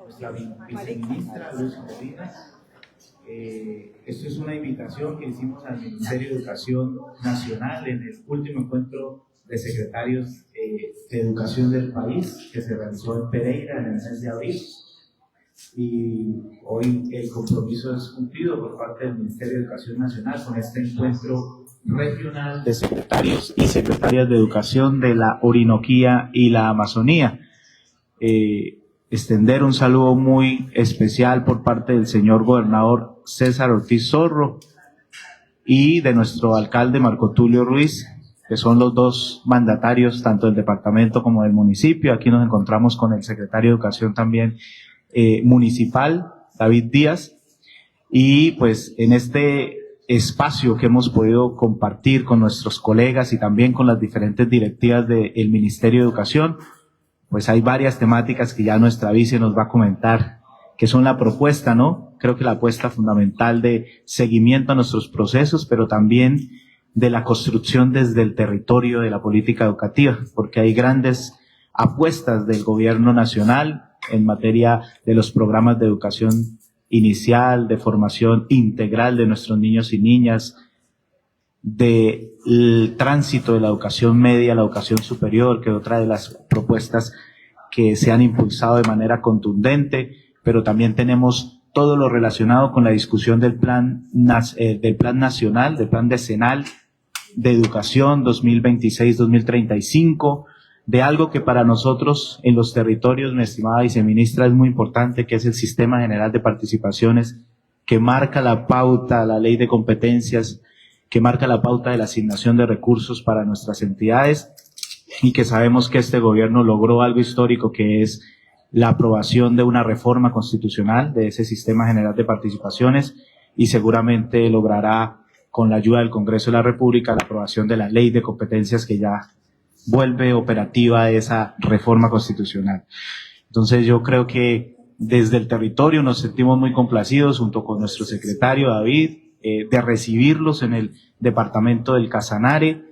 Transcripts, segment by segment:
nuestra viceministra Luz Molina. Esto es una invitación que hicimos al Ministerio de Educación Nacional en el último encuentro de secretarios de educación del país que se realizó en Pereira en el mes de abril. Y hoy el compromiso es cumplido por parte del Ministerio de Educación Nacional con este encuentro regional de secretarios y secretarias de educación de la Orinoquía y la Amazonía. Extender un saludo muy especial por parte del señor gobernador César Ortiz Zorro y de nuestro alcalde Marco Tulio Ruiz, que son los dos mandatarios tanto del departamento como del municipio. Aquí nos encontramos con el secretario de Educación también municipal, David Díaz, y pues en este espacio que hemos podido compartir con nuestros colegas y también con las diferentes directivas del Ministerio de Educación, pues hay varias temáticas que ya nuestra vice nos va a comentar, que son la propuesta, ¿no? Creo que la apuesta fundamental de seguimiento a nuestros procesos, pero también de la construcción desde el territorio de la política educativa, porque hay grandes apuestas del gobierno nacional en materia de los programas de educación inicial, de formación integral de nuestros niños y niñas, del tránsito de la educación media a la educación superior, que es otra de las propuestas que se han impulsado de manera contundente, pero también tenemos todo lo relacionado con la discusión del plan nacional, del plan decenal de educación 2026-2035, de algo que para nosotros en los territorios, mi estimada viceministra, es muy importante, que es el Sistema General de Participaciones, que marca la pauta, la ley de competencias, que marca la pauta de la asignación de recursos para nuestras entidades, y que sabemos que este gobierno logró algo histórico, que es la aprobación de una reforma constitucional de ese Sistema General de Participaciones, y seguramente logrará, con la ayuda del Congreso de la República, la aprobación de la ley de competencias que ya vuelve operativa esa reforma constitucional. Entonces yo creo que desde el territorio nos sentimos muy complacidos, junto con nuestro secretario David, de recibirlos en el departamento del Casanare.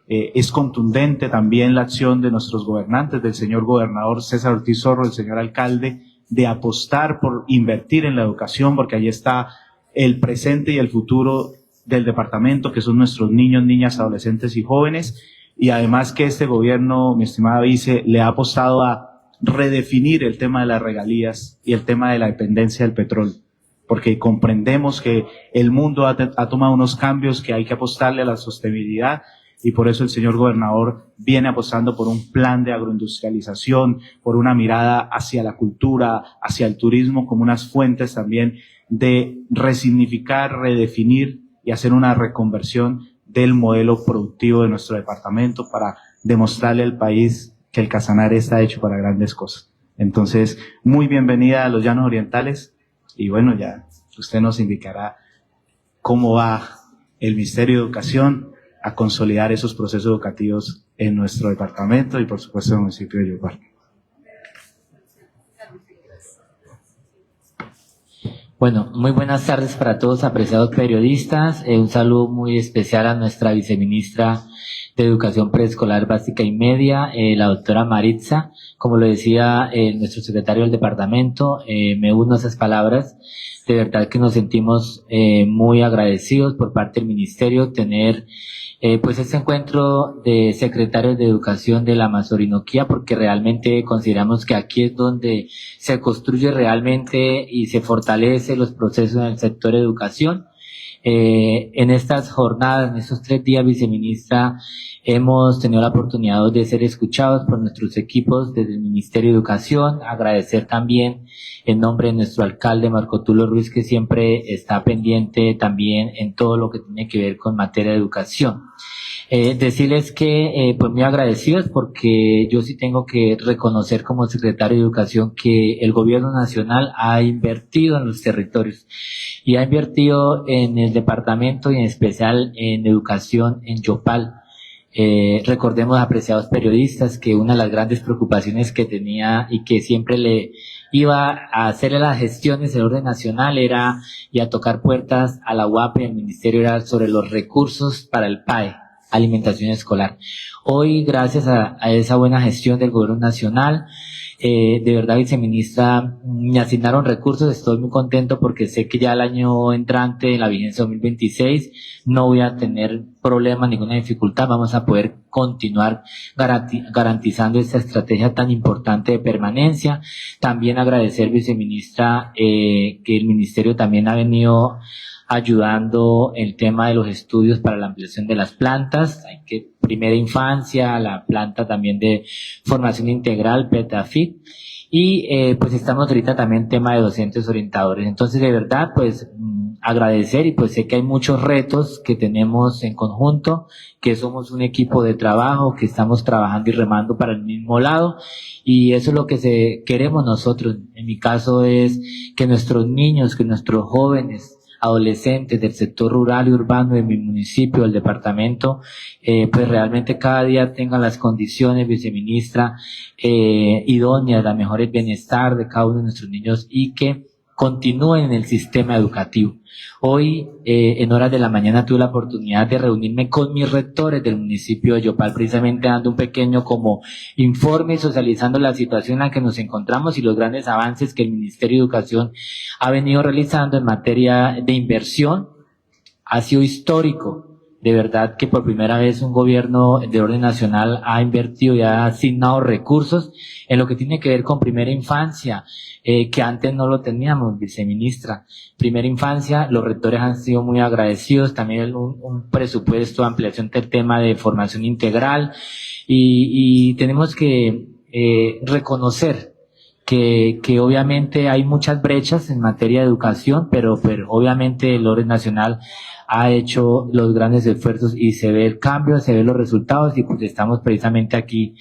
Es contundente también la acción de nuestros gobernantes, del señor gobernador César Ortiz Zorro, del señor alcalde, de apostar por invertir en la educación, porque ahí está el presente y el futuro del departamento, que son nuestros niños, niñas, adolescentes y jóvenes. Y además que este gobierno, mi estimada vice, le ha apostado a redefinir el tema de las regalías y el tema de la dependencia del petróleo, porque comprendemos que el mundo ha tomado unos cambios que hay que apostarle a la sostenibilidad, y por eso el señor gobernador viene apostando por un plan de agroindustrialización, por una mirada hacia la cultura, hacia el turismo, como unas fuentes también de resignificar, redefinir y hacer una reconversión del modelo productivo de nuestro departamento para demostrarle al país que el Casanare está hecho para grandes cosas. Entonces, muy bienvenida a los Llanos Orientales, y bueno, ya usted nos indicará cómo va el Ministerio de Educación a consolidar esos procesos educativos en nuestro departamento y por supuesto en el municipio de Yopal. Bueno, muy buenas tardes para todos, apreciados periodistas. Un saludo muy especial a nuestra viceministra de Educación Preescolar Básica y Media, la doctora Maritza. Como lo decía nuestro secretario del departamento, me uno a esas palabras. De verdad que nos sentimos muy agradecidos por parte del ministerio tener pues este encuentro de secretarios de educación de la Amazorinoquía, porque realmente consideramos que aquí es donde se construye realmente y se fortalece los procesos en el sector de educación. En estas jornadas, en estos 3 días, viceministra, hemos tenido la oportunidad de ser escuchados por nuestros equipos desde el Ministerio de Educación. Agradecer también en nombre de nuestro alcalde Marco Tulio Ruiz, que siempre está pendiente también en todo lo que tiene que ver con materia de educación. Decirles que pues muy agradecidos, porque yo sí tengo que reconocer como secretario de Educación que el gobierno nacional ha invertido en los territorios y ha invertido en el departamento y en especial en educación en Yopal. Recordemos, apreciados periodistas, que una de las grandes preocupaciones que tenía y que siempre le iba a hacerle las gestiones del orden nacional era y a tocar puertas a la UAP y al ministerio era sobre los recursos para el PAE, alimentación escolar. Hoy, gracias a esa buena gestión del gobierno nacional, De verdad, viceministra, me asignaron recursos, estoy muy contento porque sé que ya el año entrante, en la vigencia 2026, no voy a tener problemas, ninguna dificultad, vamos a poder continuar garantizando esta estrategia tan importante de permanencia. También agradecer, viceministra, que el ministerio también ha venido ayudando el tema de los estudios para la ampliación de las plantas, hay que primera infancia, la planta también de formación integral, PETAFIT, y pues estamos ahorita también en tema de docentes orientadores. Entonces, de verdad, pues agradecer, y pues sé que hay muchos retos que tenemos en conjunto, que somos un equipo de trabajo, que estamos trabajando y remando para el mismo lado, y eso es lo que queremos nosotros. En mi caso es que nuestros niños, que nuestros jóvenes, adolescentes del sector rural y urbano de mi municipio, del departamento, pues realmente cada día tengan las condiciones, viceministra, idóneas, las mejores bienestar de cada uno de nuestros niños y que continúen en el sistema educativo. Hoy, en horas de la mañana, tuve la oportunidad de reunirme con mis rectores del municipio de Yopal, precisamente dando un pequeño como informe y socializando la situación en la que nos encontramos y los grandes avances que el Ministerio de Educación ha venido realizando en materia de inversión. Ha sido histórico. De verdad que por primera vez un gobierno de orden nacional ha invertido y ha asignado recursos en lo que tiene que ver con primera infancia, que antes no lo teníamos, viceministra. Primera infancia, los rectores han sido muy agradecidos, también un presupuesto de ampliación del tema de formación integral, y tenemos que reconocer que obviamente hay muchas brechas en materia de educación, pero obviamente el orden nacional ha hecho los grandes esfuerzos y se ve el cambio, se ven los resultados, y pues estamos precisamente aquí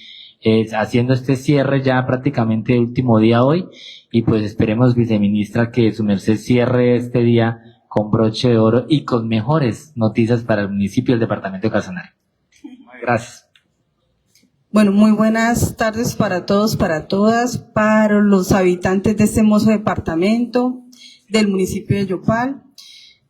haciendo este cierre ya prácticamente el último día hoy, y pues esperemos, viceministra, que su merced cierre este día con broche de oro y con mejores noticias para el municipio y el departamento de Casanare. Gracias. Bueno, muy buenas tardes para todos, para todas, para los habitantes de este hermoso departamento del municipio de Yopal.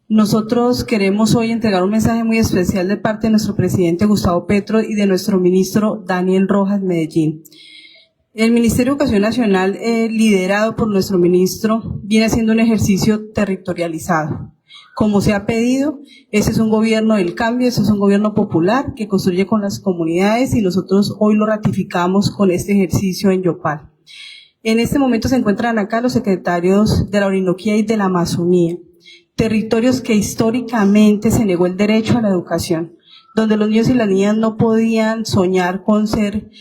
Nosotros queremos hoy entregar un mensaje muy especial de parte de nuestro presidente Gustavo Petro y de nuestro ministro Daniel Rojas Medellín. El Ministerio de Educación Nacional, liderado por nuestro ministro, viene haciendo un ejercicio territorializado. Como se ha pedido, ese es un gobierno del cambio, ese es un gobierno popular que construye con las comunidades, y nosotros hoy lo ratificamos con este ejercicio en Yopal. En este momento se encuentran acá los secretarios de la Orinoquía y de la Amazonía, territorios que históricamente se negó el derecho a la educación, donde los niños y las niñas no podían soñar con ser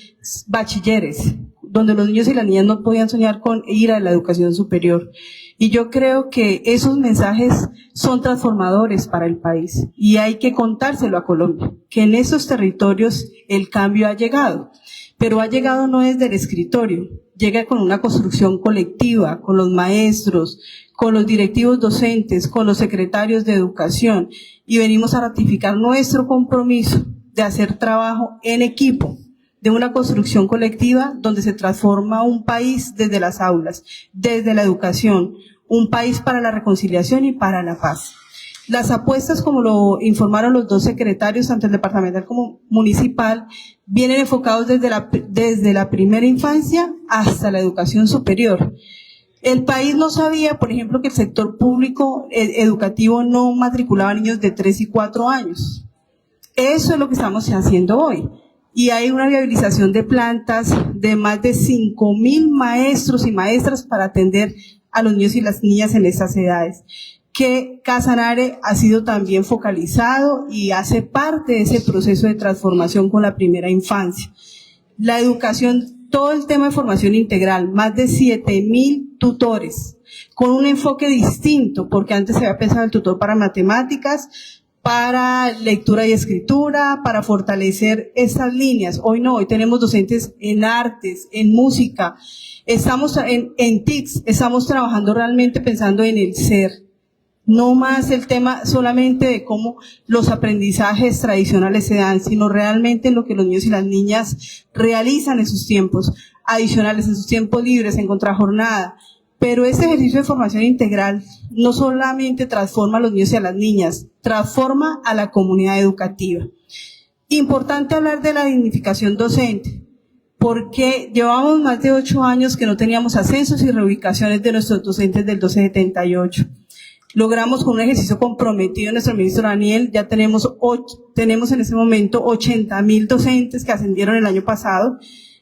bachilleres, donde los niños y las niñas no podían soñar con ir a la educación superior. Y yo creo que esos mensajes son transformadores para el país, y hay que contárselo a Colombia, que en esos territorios el cambio ha llegado, pero ha llegado no desde el escritorio, llega con una construcción colectiva, con los maestros, con los directivos docentes, con los secretarios de educación, y venimos a ratificar nuestro compromiso de hacer trabajo en equipo, de una construcción colectiva donde se transforma un país desde las aulas, desde la educación, un país para la reconciliación y para la paz. Las apuestas, como lo informaron los dos secretarios, tanto el departamental como municipal, vienen enfocados desde la primera infancia hasta la educación superior. El país no sabía, por ejemplo, que el sector público educativo no matriculaba niños de 3 y 4 años. Eso es lo que estamos haciendo hoy. Y hay una viabilización de plantas de más de 5.000 maestros y maestras para atender a los niños y las niñas en esas edades, que Casanare ha sido también focalizado y hace parte de ese proceso de transformación con la primera infancia. La educación, todo el tema de formación integral, más de 7.000 tutores, con un enfoque distinto, porque antes se había pensado el tutor para matemáticas, para lectura y escritura, para fortalecer estas líneas. Hoy no, hoy tenemos docentes en artes, en música, estamos en TICS, estamos trabajando realmente pensando en el ser. No más el tema solamente de cómo los aprendizajes tradicionales se dan, sino realmente en lo que los niños y las niñas realizan en sus tiempos adicionales, en sus tiempos libres, en contrajornada. Pero este ejercicio de formación integral no solamente transforma a los niños y a las niñas, transforma a la comunidad educativa. Importante hablar de la dignificación docente, porque llevamos más de 8 años que no teníamos ascensos y reubicaciones de nuestros docentes del 1278. Logramos con un ejercicio comprometido de nuestro ministro Daniel, ya tenemos en este momento 80.000 docentes que ascendieron el año pasado.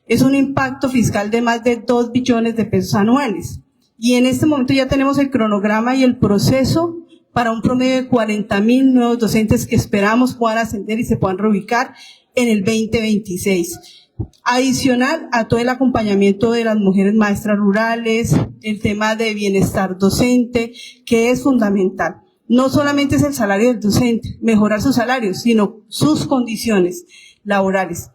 Es un impacto fiscal de más de 2 billones de pesos anuales. Y en este momento ya tenemos el cronograma y el proceso para un promedio de 40.000 nuevos docentes que esperamos puedan ascender y se puedan reubicar en el 2026. Adicional a todo el acompañamiento de las mujeres maestras rurales, el tema de bienestar docente, que es fundamental. No solamente es el salario del docente, mejorar sus salarios, sino sus condiciones laborales.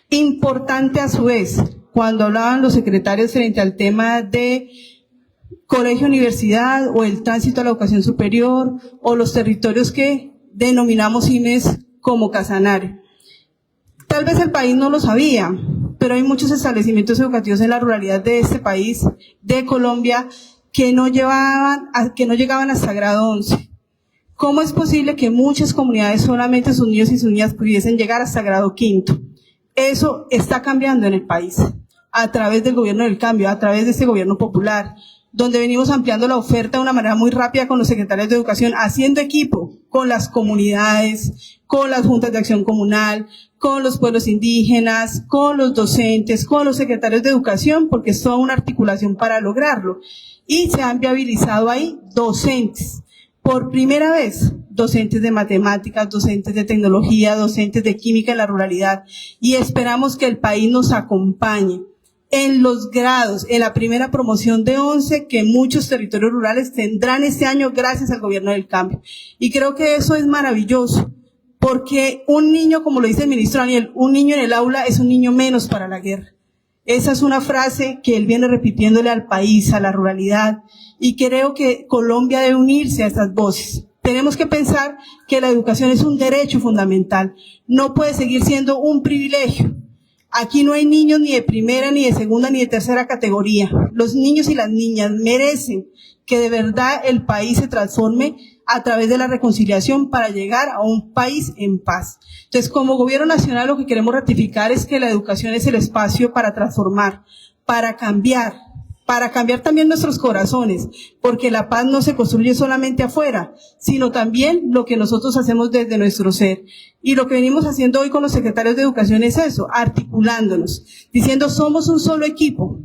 Importante a su vez, cuando hablaban los secretarios frente al tema de colegio, universidad o el tránsito a la educación superior o los territorios que denominamos IMES como Casanare. Tal vez el país no lo sabía, pero hay muchos establecimientos educativos en la ruralidad de este país, de Colombia, que no llegaban hasta grado 11. ¿Cómo es posible que muchas comunidades solamente sus niños y sus niñas pudiesen llegar hasta grado 5? Eso está cambiando en el país, a través del gobierno del cambio, a través de este gobierno popular, donde venimos ampliando la oferta de una manera muy rápida con los secretarios de educación, haciendo equipo con las comunidades, con las juntas de acción comunal, con los pueblos indígenas, con los docentes, con los secretarios de educación, porque es toda una articulación para lograrlo. Y se han viabilizado ahí docentes. Por primera vez, docentes de matemáticas, docentes de tecnología, docentes de química en la ruralidad. Y esperamos que el país nos acompañe en los grados, en la primera promoción de 11 que muchos territorios rurales tendrán este año gracias al gobierno del cambio. Y creo que eso es maravilloso, porque un niño, como lo dice el ministro Daniel, un niño en el aula es un niño menos para la guerra. Esa es una frase que él viene repitiéndole al país, a la ruralidad, y creo que Colombia debe unirse a estas voces. Tenemos que pensar que la educación es un derecho fundamental, no puede seguir siendo un privilegio. Aquí no hay niños ni de primera, ni de segunda, ni de tercera categoría. Los niños y las niñas merecen que de verdad el país se transforme a través de la reconciliación para llegar a un país en paz. Entonces, como gobierno nacional, lo que queremos ratificar es que la educación es el espacio para transformar, para cambiar también nuestros corazones, porque la paz no se construye solamente afuera, sino también lo que nosotros hacemos desde nuestro ser. Y lo que venimos haciendo hoy con los secretarios de educación es eso, articulándonos, diciendo somos un solo equipo.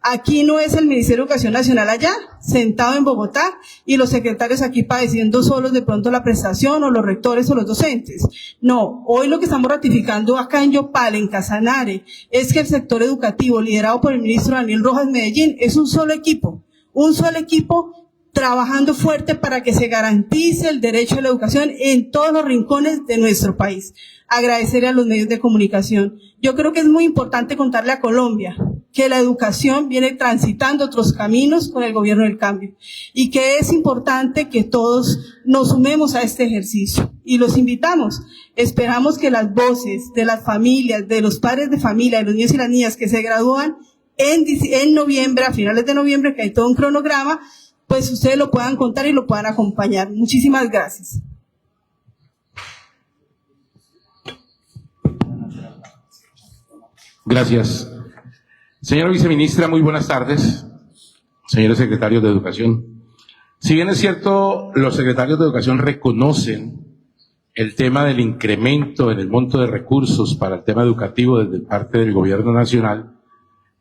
Aquí no es el Ministerio de Educación Nacional allá, sentado en Bogotá, y los secretarios aquí padeciendo solos de pronto la prestación, o los rectores o los docentes. No, hoy lo que estamos ratificando acá en Yopal, en Casanare, es que el sector educativo, liderado por el ministro Daniel Rojas Medellín, es un solo equipo trabajando fuerte para que se garantice el derecho a la educación en todos los rincones de nuestro país. Agradecerle a los medios de comunicación. Yo creo que es muy importante contarle a Colombia que la educación viene transitando otros caminos con el gobierno del cambio y que es importante que todos nos sumemos a este ejercicio y los invitamos. Esperamos que las voces de las familias, de los padres de familia, de los niños y las niñas que se gradúan en noviembre, a finales de noviembre, que hay todo un cronograma, pues ustedes lo puedan contar y lo puedan acompañar. Muchísimas gracias. Gracias. Señora viceministra, muy buenas tardes. Señores secretarios de Educación. Si bien es cierto, los secretarios de Educación reconocen el tema del incremento en el monto de recursos para el tema educativo desde parte del Gobierno Nacional,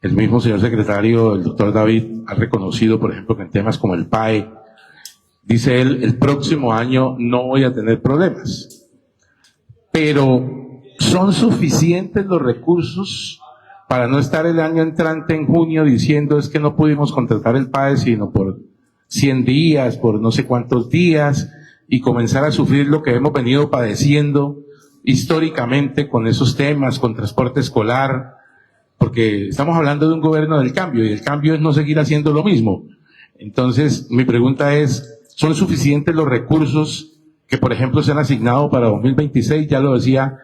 el mismo señor secretario, el doctor David, ha reconocido, por ejemplo, que en temas como el PAE, dice él, el próximo año no voy a tener problemas. Pero, ¿son suficientes los recursos para no estar el año entrante en junio diciendo es que no pudimos contratar el PAE sino por 100 días, por no sé cuántos días, y comenzar a sufrir lo que hemos venido padeciendo históricamente con esos temas, con transporte escolar? Porque estamos hablando de un gobierno del cambio, y el cambio es no seguir haciendo lo mismo. Entonces, mi pregunta es, ¿son suficientes los recursos que, por ejemplo, se han asignado para 2026? Ya lo decía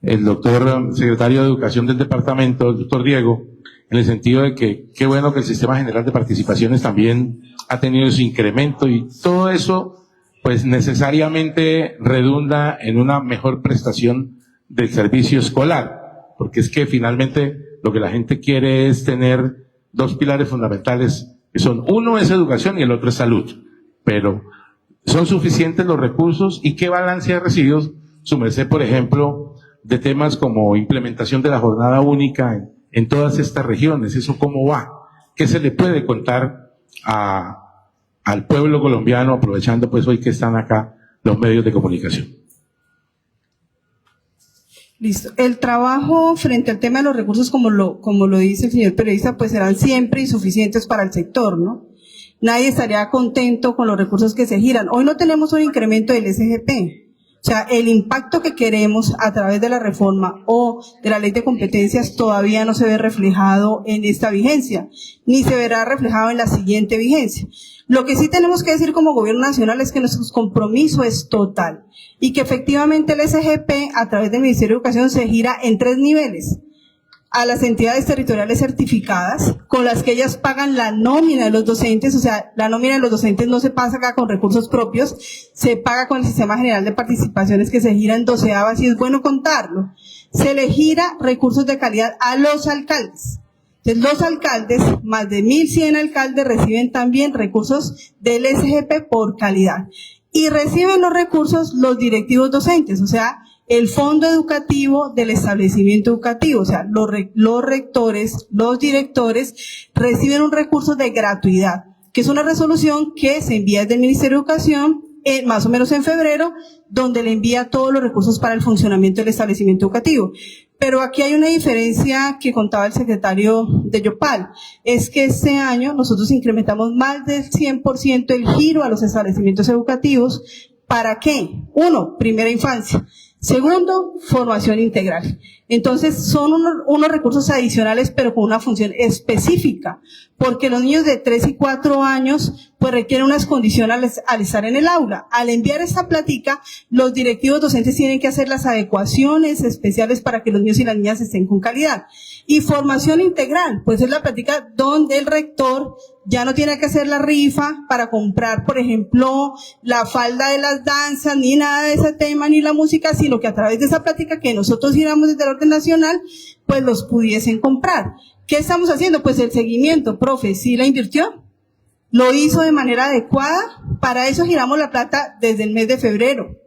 el doctor secretario de Educación del departamento, el doctor Diego, en el sentido de que qué bueno que el Sistema General de Participaciones también ha tenido su incremento, y todo eso, pues necesariamente redunda en una mejor prestación del servicio escolar. porque es que finalmente lo que la gente quiere es tener dos pilares fundamentales, que son, uno es educación y el otro es salud, pero ¿son suficientes los recursos y qué balance ha recibido su merced, por ejemplo, de temas como implementación de la jornada única en todas estas regiones? ¿Eso cómo va? ¿Qué se le puede contar al pueblo colombiano, aprovechando pues hoy que están acá los medios de comunicación? Listo. El trabajo frente al tema de los recursos, como lo dice el señor periodista, pues serán siempre insuficientes para el sector, ¿no? Nadie estaría contento con los recursos que se giran. Hoy no tenemos un incremento del SGP. O sea, el impacto que queremos a través de la reforma o de la ley de competencias todavía no se ve reflejado en esta vigencia, ni se verá reflejado en la siguiente vigencia. Lo que sí tenemos que decir como gobierno nacional es que nuestro compromiso es total y que efectivamente el SGP a través del Ministerio de Educación se gira en 3 niveles. A las entidades territoriales certificadas, con las que ellas pagan la nómina de los docentes, o sea, la nómina de los docentes no se pasa acá con recursos propios, se paga con el Sistema General de Participaciones que se gira en 12avas y es bueno contarlo. Se le gira recursos de calidad a los alcaldes. Entonces, los alcaldes, más de 1.100 alcaldes, reciben también recursos del SGP por calidad. Y reciben los recursos los directivos docentes, o sea, el fondo educativo del establecimiento educativo, o sea, los rectores, los directores reciben un recurso de gratuidad, que es una resolución que se envía desde el Ministerio de Educación, más o menos en febrero, donde le envía todos los recursos para el funcionamiento del establecimiento educativo. Pero aquí hay una diferencia que contaba el secretario de Yopal, es que este año nosotros incrementamos más del 100% el giro a los establecimientos educativos. ¿Para qué? 1, primera infancia. Segundo, formación integral. Entonces, son unos recursos adicionales, pero con una función específica, porque los niños de 3 y 4 años, pues requieren unas condiciones al estar en el aula. Al enviar esta plática, los directivos docentes tienen que hacer las adecuaciones especiales para que los niños y las niñas estén con calidad. Y formación integral, pues es la plática donde el rector ya no tiene que hacer la rifa para comprar, por ejemplo, la falda de las danzas, ni nada de ese tema, ni la música, sino que a través de esa plática que nosotros giramos desde el orden nacional, pues los pudiesen comprar. ¿Qué estamos haciendo? Pues el seguimiento, profe, ¿sí la invirtió? ¿Lo hizo de manera adecuada? Para eso giramos la plata desde el mes de febrero.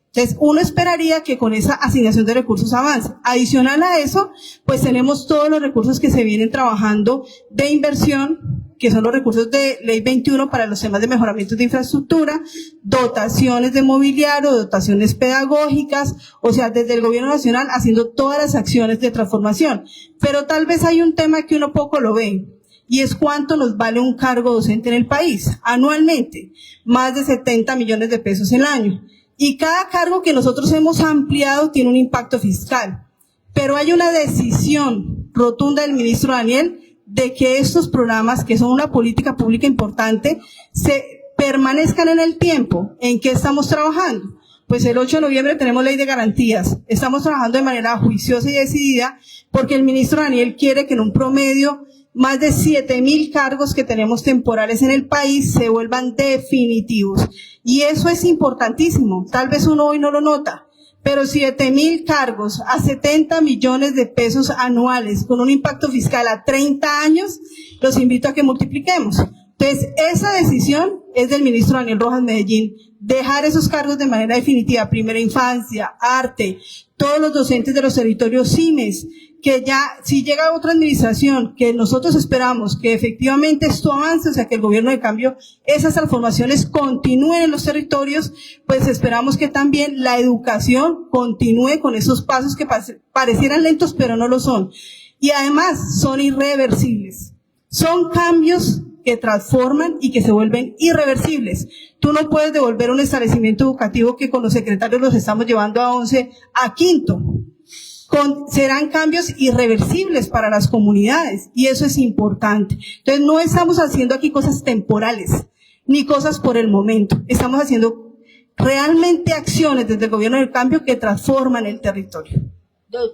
Entonces, uno esperaría que con esa asignación de recursos avance. Adicional a eso, pues tenemos todos los recursos que se vienen trabajando de inversión, que son los recursos de Ley 21 para los temas de mejoramiento de infraestructura, dotaciones de mobiliario, dotaciones pedagógicas, o sea, desde el gobierno nacional haciendo todas las acciones de transformación. Pero tal vez hay un tema que uno poco lo ve, y es cuánto nos vale un cargo docente en el país, anualmente, más de 70 millones de pesos el año. Y cada cargo que nosotros hemos ampliado tiene un impacto fiscal. Pero hay una decisión rotunda del ministro Daniel de que estos programas, que son una política pública importante, se permanezcan en el tiempo. ¿En qué estamos trabajando? Pues el 8 de noviembre tenemos ley de garantías. Estamos trabajando de manera juiciosa y decidida porque el ministro Daniel quiere que en un promedio más de 7.000 cargos que tenemos temporales en el país se vuelvan definitivos. Y eso es importantísimo. Tal vez uno hoy no lo nota, pero 7.000 cargos a 70 millones de pesos anuales con un impacto fiscal a 30 años, los invito a que multipliquemos. Entonces, esa decisión es del ministro Daniel Rojas Medellín, dejar esos cargos de manera definitiva, primera infancia, arte, todos los docentes de los territorios CIMES, que ya, si llega otra administración, que nosotros esperamos que efectivamente esto avance, o sea, que el gobierno de cambio, esas transformaciones continúen en los territorios, pues esperamos que también la educación continúe con esos pasos que parecieran lentos, pero no lo son. Y además, son irreversibles. Son cambios que transforman y que se vuelven irreversibles. Tú no puedes devolver un establecimiento educativo que con los secretarios los estamos llevando a 11 a quinto. Serán cambios irreversibles para las comunidades y eso es importante. Entonces no estamos haciendo aquí cosas temporales ni cosas por el momento. Estamos haciendo realmente acciones desde el gobierno del cambio que transforman el territorio.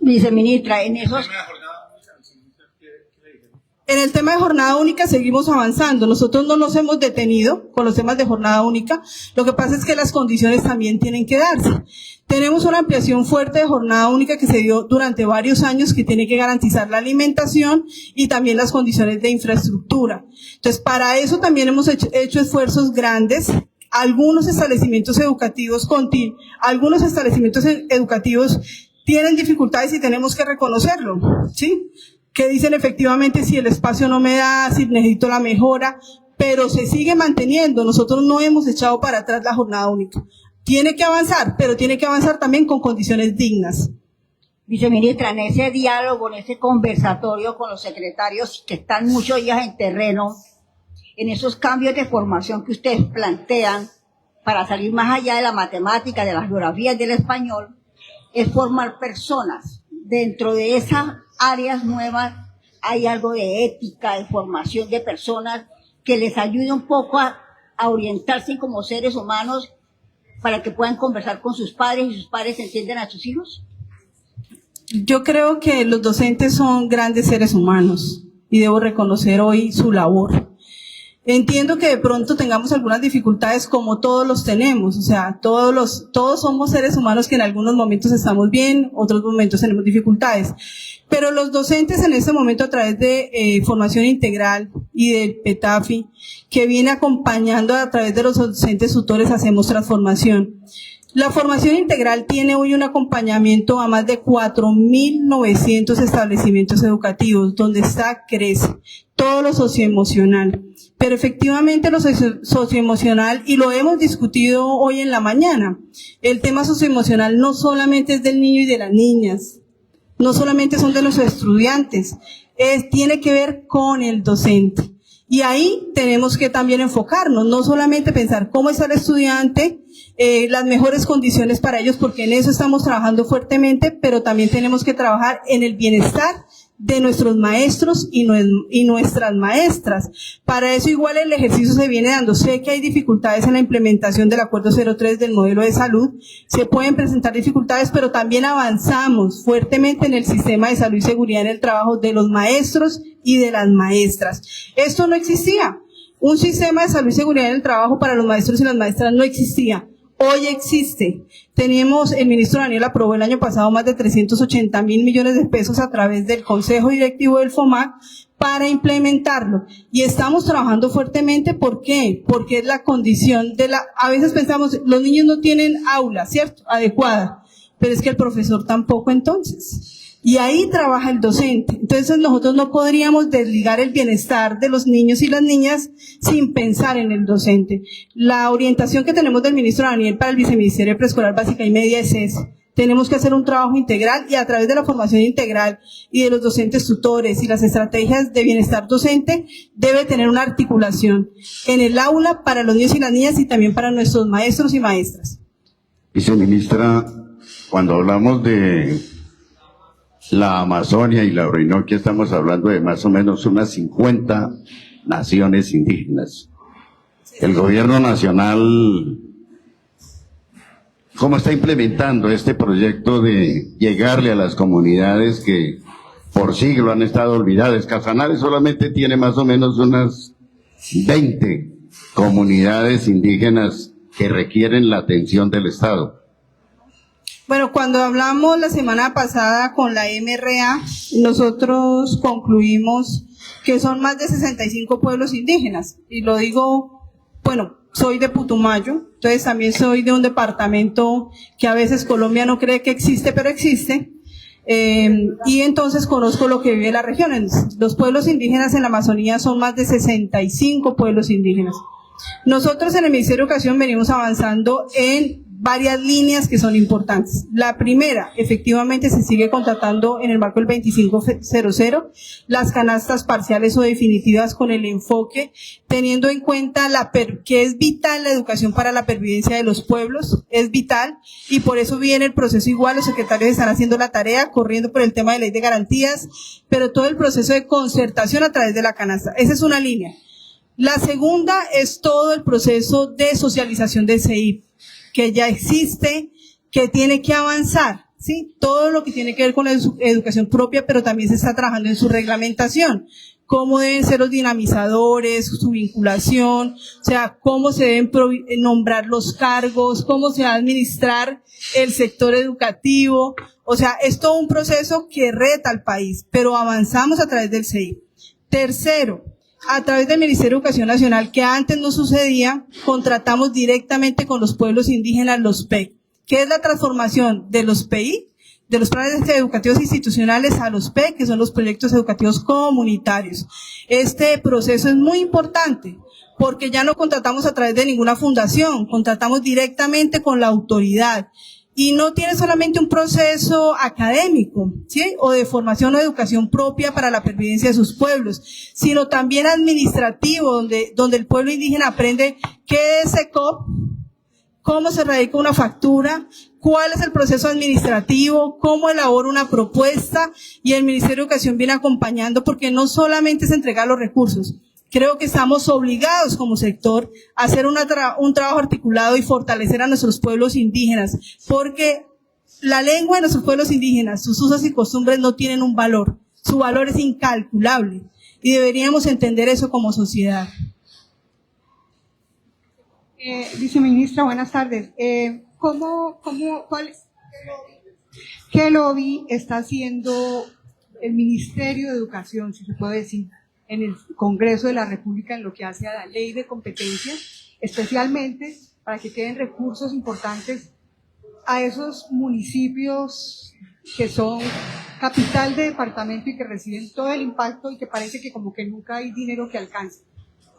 Viceministra, en esos... En el tema de jornada única seguimos avanzando. Nosotros no nos hemos detenido con los temas de jornada única. Lo que pasa es que las condiciones también tienen que darse. Tenemos una ampliación fuerte de jornada única que se dio durante varios años, que tiene que garantizar la alimentación y también las condiciones de infraestructura. Entonces, para eso también hemos hecho esfuerzos grandes. Algunos establecimientos educativos tienen dificultades y tenemos que reconocerlo, ¿sí? Que dicen efectivamente si el espacio no me da, si necesito la mejora, pero se sigue manteniendo. Nosotros no hemos echado para atrás la jornada única. Tiene que avanzar, pero tiene que avanzar también con condiciones dignas. Viceministra, en ese diálogo, en ese conversatorio con los secretarios que están muchos días en terreno, en esos cambios de formación que ustedes plantean para salir más allá de la matemática, de las geografías, del español, es formar personas. Dentro de esas áreas nuevas hay algo de ética, de formación de personas que les ayude un poco a orientarse como seres humanos para que puedan conversar con sus padres y sus padres entiendan a sus hijos. Yo creo que los docentes son grandes seres humanos y debo reconocer hoy su labor. Entiendo que de pronto tengamos algunas dificultades, como todos los tenemos, o sea, todos somos seres humanos que en algunos momentos estamos bien, otros momentos tenemos dificultades. Pero los docentes en este momento, a través de formación integral y del PETAFI, que viene acompañando a través de los docentes tutores, hacemos transformación. La formación integral tiene hoy un acompañamiento a más de 4.900 establecimientos educativos, donde está CRECE, todo lo socioemocional. Pero efectivamente lo socioemocional, y lo hemos discutido hoy en la mañana, el tema socioemocional no solamente es del niño y de las niñas, no solamente son de los estudiantes, tiene que ver con el docente. Y ahí tenemos que también enfocarnos, no solamente pensar cómo está el estudiante, las mejores condiciones para ellos, porque en eso estamos trabajando fuertemente, pero también tenemos que trabajar en el bienestar de nuestros maestros y nuestras maestras. Para eso igual el ejercicio se viene dando. Sé que hay dificultades en la implementación del Acuerdo 03 del modelo de salud, se pueden presentar dificultades, pero también avanzamos fuertemente en el sistema de salud y seguridad en el trabajo de los maestros y de las maestras. Esto no existía. Un sistema de salud y seguridad en el trabajo para los maestros y las maestras no existía. Hoy existe. El ministro Daniel aprobó el año pasado más de 380.000 millones de pesos a través del Consejo Directivo del FOMAC para implementarlo. Y estamos trabajando fuertemente. ¿Por qué? Porque es la condición a veces pensamos, los niños no tienen aula, ¿cierto? Adecuada. Pero es que el profesor tampoco entonces. Y ahí trabaja el docente. Entonces nosotros no podríamos desligar el bienestar de los niños y las niñas sin pensar en el docente. La orientación que tenemos del ministro Daniel para el Viceministerio de Preescolar Básica y Media es ese. Tenemos que hacer un trabajo integral, y a través de la formación integral y de los docentes tutores y las estrategias de bienestar docente debe tener una articulación en el aula para los niños y las niñas y también para nuestros maestros y maestras. Viceministra, cuando hablamos de la Amazonia y la Orinoquia, estamos hablando de más o menos unas 50 naciones indígenas. El gobierno nacional, ¿cómo está implementando este proyecto de llegarle a las comunidades que por siglo han estado olvidadas? Casanare solamente tiene más o menos unas 20 comunidades indígenas que requieren la atención del Estado. Bueno, cuando hablamos la semana pasada con la MRA, nosotros concluimos que son más de 65 pueblos indígenas. Y lo digo, bueno, soy de Putumayo, entonces también soy de un departamento que a veces Colombia no cree que existe, pero existe. Y entonces conozco lo que vive la región. Los pueblos indígenas en la Amazonía son más de 65 pueblos indígenas. Nosotros en el Ministerio de Educación venimos avanzando en varias líneas que son importantes. La primera, efectivamente se sigue contratando en el marco del 2500 las canastas parciales o definitivas, con el enfoque teniendo en cuenta que es vital la educación para la pervivencia de los pueblos, es vital, y por eso viene el proceso igual. Los secretarios están haciendo la tarea, corriendo por el tema de ley de garantías, pero todo el proceso de concertación a través de la canasta. Esa es una línea. La segunda es todo el proceso de socialización del CEIP, que ya existe, que tiene que avanzar, ¿sí? Todo lo que tiene que ver con la educación propia, pero también se está trabajando en su reglamentación. cómo deben ser los dinamizadores, su vinculación, o sea, cómo se deben nombrar los cargos, cómo se va a administrar el sector educativo. O sea, es todo un proceso que reta al país, pero avanzamos a través del CEIP. Tercero, a través del Ministerio de Educación Nacional, que antes no sucedía, contratamos directamente con los pueblos indígenas los PEI, que es la transformación de los PI, de los planes educativos institucionales, a los PEI, que son los proyectos educativos comunitarios. Este proceso es muy importante, porque ya no contratamos a través de ninguna fundación, contratamos directamente con la autoridad. Y no tiene solamente un proceso académico, ¿sí? O de formación o educación propia para la pervivencia de sus pueblos, sino también administrativo, donde el pueblo indígena aprende qué es ECOP, cómo se radica una factura, cuál es el proceso administrativo, cómo elabora una propuesta, y el Ministerio de Educación viene acompañando, porque no solamente es entregar los recursos. Creo que estamos obligados como sector a hacer un trabajo articulado y fortalecer a nuestros pueblos indígenas, porque la lengua de nuestros pueblos indígenas, sus usos y costumbres no tienen un valor, su valor es incalculable, y deberíamos entender eso como sociedad. Viceministra, buenas tardes. ¿Qué lobby está haciendo el Ministerio de Educación, si se puede decir, en el Congreso de la República en lo que hace a la ley de competencias, especialmente para que queden recursos importantes a esos municipios que son capital de departamento y que reciben todo el impacto y que parece que como que nunca hay dinero que alcance?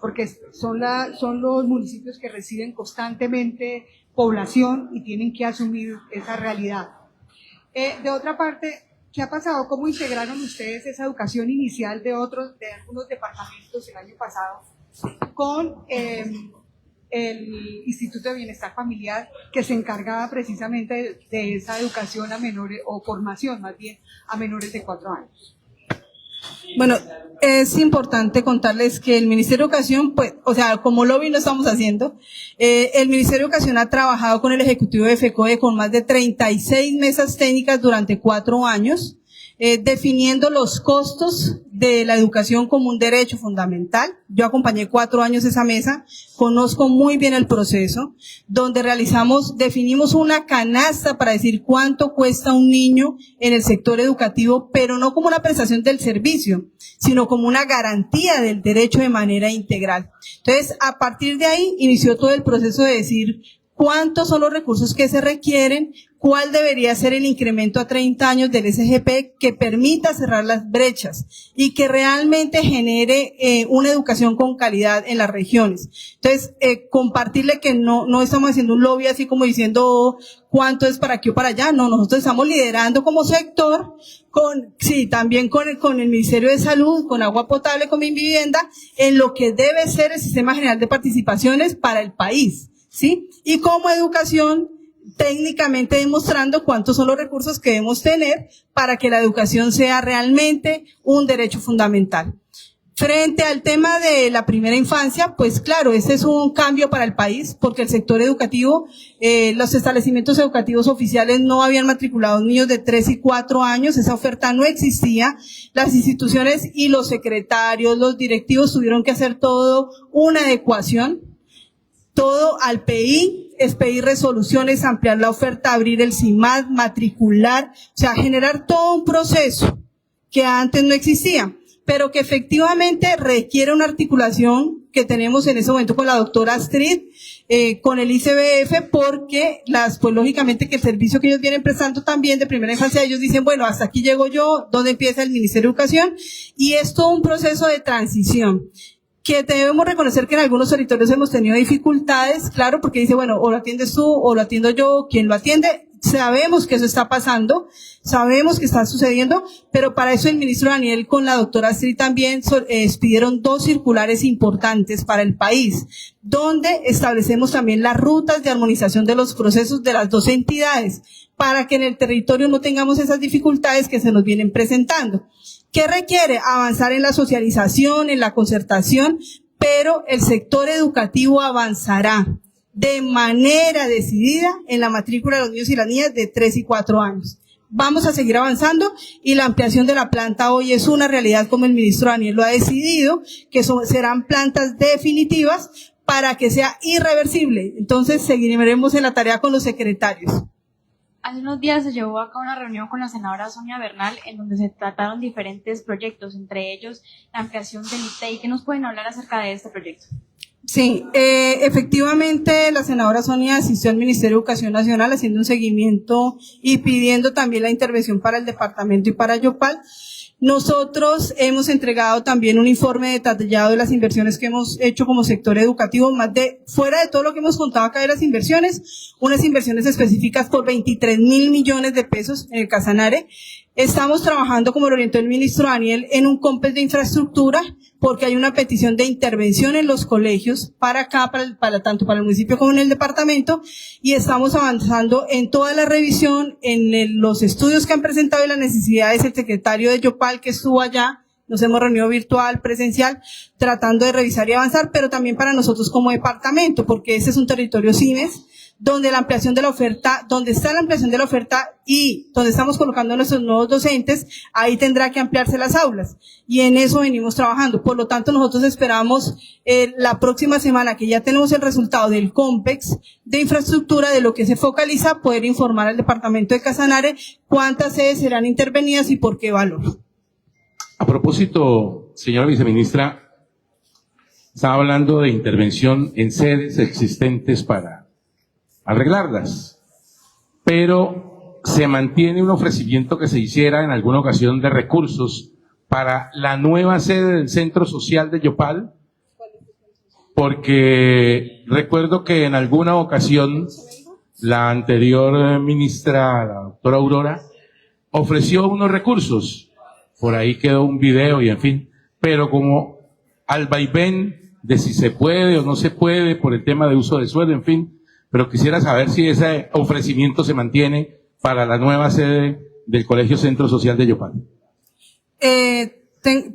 Porque son los municipios que reciben constantemente población y tienen que asumir esa realidad. De otra parte, ¿qué ha pasado? ¿Cómo integraron ustedes esa educación inicial de algunos departamentos el año pasado con el Instituto de Bienestar Familiar, que se encargaba precisamente de esa educación a menores, o formación más bien, a menores de 4 años? Bueno, es importante contarles que el Ministerio de Educación, pues, o sea, como lobby lo estamos haciendo, el Ministerio de Educación ha trabajado con el Ejecutivo de FECODE con más de 36 mesas técnicas durante 4 años, definiendo los costos de la educación como un derecho fundamental. Yo acompañé 4 años esa mesa, conozco muy bien el proceso, donde definimos una canasta para decir cuánto cuesta un niño en el sector educativo, pero no como una prestación del servicio, sino como una garantía del derecho de manera integral. Entonces, a partir de ahí, inició todo el proceso de decir cuántos son los recursos que se requieren, cuál debería ser el incremento a 30 años del SGP que permita cerrar las brechas y que realmente genere una educación con calidad en las regiones. Entonces, compartirle que no estamos haciendo un lobby así como diciendo cuánto es para aquí o para allá. No, nosotros estamos liderando como sector también con el Ministerio de Salud, con Agua Potable, con Vivienda, en lo que debe ser el Sistema General de Participaciones para el país, ¿sí? Y como educación, técnicamente demostrando cuántos son los recursos que debemos tener para que la educación sea realmente un derecho fundamental. Frente al tema de la primera infancia, pues claro, este es un cambio para el país, porque el sector educativo, los establecimientos educativos oficiales no habían matriculado niños de 3 y 4 años, esa oferta no existía, las instituciones y los secretarios, los directivos tuvieron que hacer todo una adecuación, todo al PI, expedir resoluciones, ampliar la oferta, abrir el CIMAD, matricular, o sea, generar todo un proceso que antes no existía, pero que efectivamente requiere una articulación que tenemos en ese momento con la doctora Astrid, con el ICBF, porque pues lógicamente que el servicio que ellos vienen prestando también de primera infancia, ellos dicen, bueno, hasta aquí llego yo, ¿dónde empieza el Ministerio de Educación? Y es todo un proceso de transición, que debemos reconocer que en algunos territorios hemos tenido dificultades, claro, porque dice, bueno, o lo atiendes tú, o lo atiendo yo, ¿quién lo atiende? Sabemos que eso está pasando, sabemos que está sucediendo, pero para eso el ministro Daniel con la doctora Astrid también expidieron 2 circulares importantes para el país, donde establecemos también las rutas de armonización de los procesos de las 2 entidades, para que en el territorio no tengamos esas dificultades que se nos vienen presentando. ¿Qué requiere? Avanzar en la socialización, en la concertación, pero el sector educativo avanzará de manera decidida en la matrícula de los niños y las niñas de 3 y 4 años. vamos a seguir avanzando y la ampliación de la planta hoy es una realidad, como el ministro Daniel lo ha decidido, que serán plantas definitivas para que sea irreversible. Entonces seguiremos en la tarea con los secretarios. Hace unos días se llevó a cabo una reunión con la senadora Sonia Bernal en donde se trataron diferentes proyectos, entre ellos la ampliación del ITEI. ¿Qué nos pueden hablar acerca de este proyecto? Sí, efectivamente la senadora Sonia asistió al Ministerio de Educación Nacional haciendo un seguimiento y pidiendo también la intervención para el departamento y para Yopal. Nosotros hemos entregado también un informe detallado de las inversiones que hemos hecho como sector educativo, fuera de todo lo que hemos contado acá de las inversiones, unas inversiones específicas por 23.000 millones de pesos en el Casanare. Estamos trabajando, como lo orientó el ministro Daniel, en un COMPES de infraestructura, porque hay una petición de intervención en los colegios para acá, tanto para el municipio como en el departamento, y estamos avanzando en toda la revisión, en los estudios que han presentado y las necesidades. El secretario de Yopal, que estuvo allá, nos hemos reunido virtual, presencial, tratando de revisar y avanzar, pero también para nosotros como departamento, porque ese es un territorio CIMES, donde la ampliación de la oferta, donde está la ampliación de la oferta y donde estamos colocando a nuestros nuevos docentes, ahí tendrá que ampliarse las aulas. Y en eso venimos trabajando. Por lo tanto, nosotros esperamos la próxima semana, que ya tenemos el resultado del COMPEX de infraestructura, de lo que se focaliza, poder informar al departamento de Casanare cuántas sedes serán intervenidas y por qué valor. A propósito, señora viceministra, estaba hablando de intervención en sedes existentes para arreglarlas, pero se mantiene un ofrecimiento que se hiciera en alguna ocasión de recursos para la nueva sede del Centro Social de Yopal, porque recuerdo que en alguna ocasión la anterior ministra, la doctora Aurora, ofreció unos recursos, por ahí quedó un video y en fin, pero como al vaivén de si se puede o no se puede por el tema de uso de suelo, en fin, pero quisiera saber si ese ofrecimiento se mantiene para la nueva sede del Colegio Centro Social de Yopal.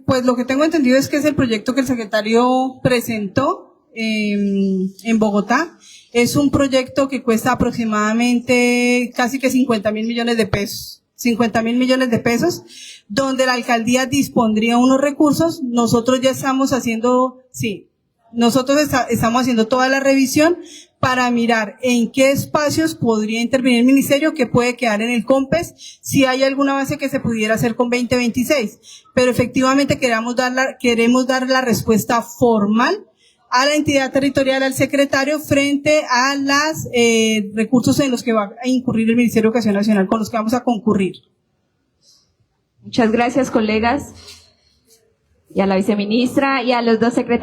Pues lo que tengo entendido es que es el proyecto que el secretario presentó en Bogotá. Es un proyecto que cuesta aproximadamente casi que 50.000 millones de pesos. 50.000 millones de pesos, donde la alcaldía dispondría unos recursos. Nosotros ya estamos haciendo, estamos haciendo toda la revisión para mirar en qué espacios podría intervenir el ministerio, que puede quedar en el COMPES, si hay alguna base que se pudiera hacer con 2026. Pero efectivamente queremos dar la respuesta formal a la entidad territorial, al secretario, frente a los recursos en los que va a incurrir el Ministerio de Educación Nacional, con los que vamos a concurrir. Muchas gracias, colegas, y a la viceministra y a los dos secretarios.